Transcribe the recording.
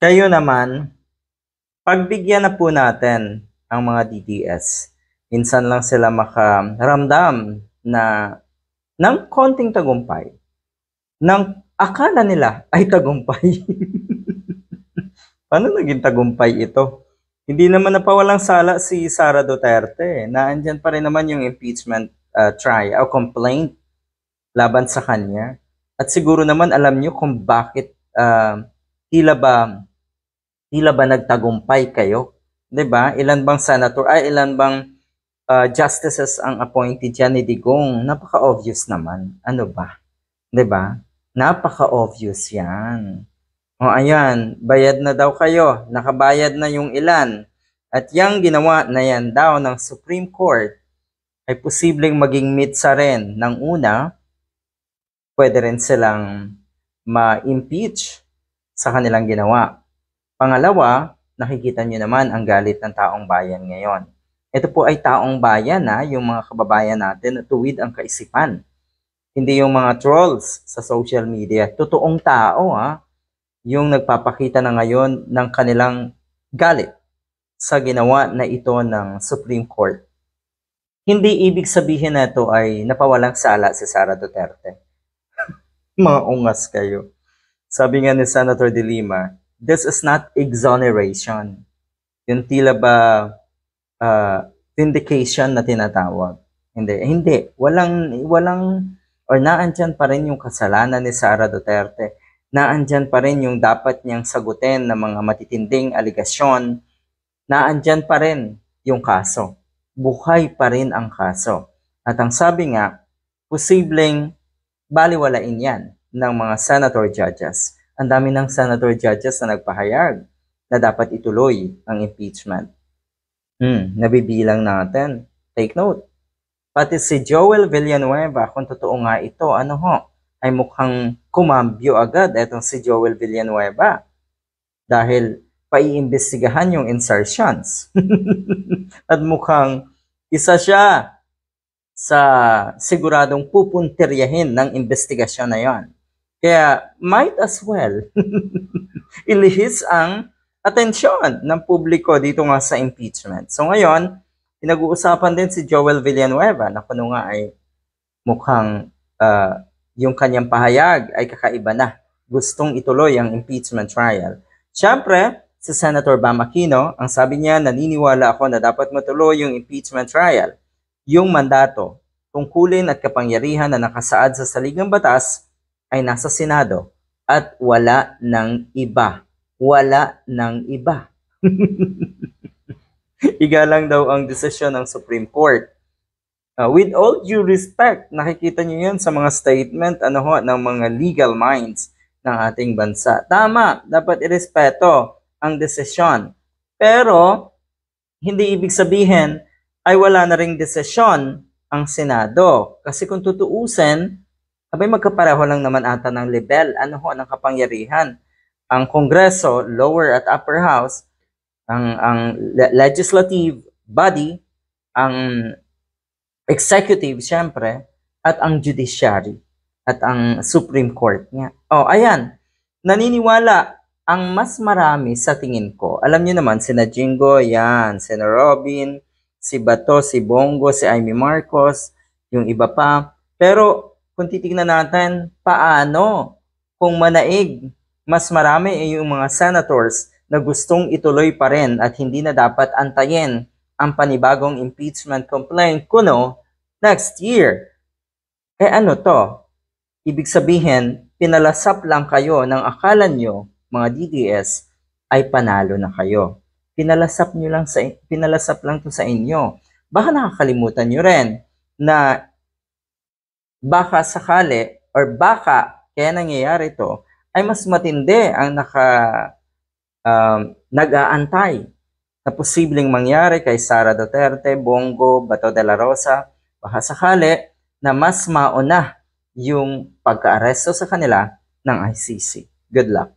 Kayo naman, pagbigyan na po natin ang mga DDS. Minsan lang sila makaramdam na ng konting tagumpay, ng akala nila ay tagumpay. Paano naging tagumpay ito? Hindi naman napawalang sala si Sara Duterte. Naandyan pa rin naman yung impeachment trial o complaint laban sa kanya. At siguro naman alam nyo kung bakit tila ba nagtagumpay kayo? 'Di ba? Ilan bang senator, ilan bang justices ang appointed dyan ni Digong? Napaka-obvious naman. Ano ba? 'Di ba? Napaka-obvious yan. O ayan, bayad na daw kayo. Nakabayad na yung ilan. At yung ginawa na yan daw ng Supreme Court ay posibleng maging mitsa rin. Ng una, pwede rin silang ma-impeach sa kanilang ginawa. Pangalawa, nakikita nyo naman ang galit ng taong bayan ngayon. Ito po ay taong bayan yung mga kababayan natin na tuwid ang kaisipan. Hindi yung mga trolls sa social media. Totoong tao yung nagpapakita na ngayon ng kanilang galit sa ginawa na ito ng Supreme Court. Hindi ibig sabihin na ito ay napawalang sala si Sara Duterte. Mga ungas kayo. Sabi nga ni Senator De Lima, this is not exoneration. Yung tila ba vindication na tinatawag. Hindi. Walang, or naandyan pa rin yung kasalanan ni Sara Duterte. Naandyan pa rin yung dapat niyang sagutin ng mga matitinding aligasyon. Naandyan pa rin yung kaso. Buhay pa rin ang kaso. At ang sabi nga, posibleng baliwalain yan ng mga senator judges. Ang dami ng senator judges na nagpahayag na dapat ituloy ang impeachment. Nabibilang natin. Take note. Pati si Joel Villanueva, kung totoo nga ito, ay mukhang kumambyo agad etong si Joel Villanueva. Dahil paiimbestigahan yung insertions. At mukhang isa siya sa siguradong pupuntiryahin ng investigasyon na yon. Kaya might as well ilihis ang atensyon ng publiko dito nga sa impeachment. So ngayon, pinag-uusapan din si Joel Villanueva na kuno nga ay mukhang yung kanyang pahayag ay kakaiba na. Gustong ituloy ang impeachment trial. Siyempre, si Senator Bam Aquino, ang sabi niya, naniniwala ako na dapat matuloy yung impeachment trial. Yung mandato, tungkulin at kapangyarihan na nakasaad sa saligang batas ay nasa Senado at wala ng iba. Wala ng iba. Igalang daw ang desisyon ng Supreme Court. With all due respect, nakikita niyo yun sa mga statement ng mga legal minds ng ating bansa. Tama, dapat irespeto ang desisyon. Pero, hindi ibig sabihin ay wala na ring desisyon ang Senado. Kasi kung tutuusin, magkapareho lang naman ata ng level ng kapangyarihan. Ang Kongreso, lower at upper house, ang legislative body, ang executive syempre, at ang judiciary, at ang Supreme Court nga. Ayan, naniniwala ang mas marami sa tingin ko. Alam niyo naman, sina Jingo, yan, sina Robin, si Bato, si Bongo, si Amy Marcos, yung iba pa. Pero kung titignan natin, paano kung manaig, mas marami ay yung mga senators na gustong ituloy pa rin at hindi na dapat antayin ang panibagong impeachment complaint kuno next year. Ano to? Ibig sabihin, pinalasap lang kayo ng akala nyo, mga DDS, ay panalo na kayo. Pinalasap lang to sa inyo. Baka nakakalimutan nyo rin na baka sakali or baka kaya nangyayari to ay mas matindi ang nag-aantay na posibleng mangyari kay Sara Duterte, Bongo, Bato de la Rosa. Baka sakali na mas mauna yung pagka-aresto sa kanila ng ICC. Good luck.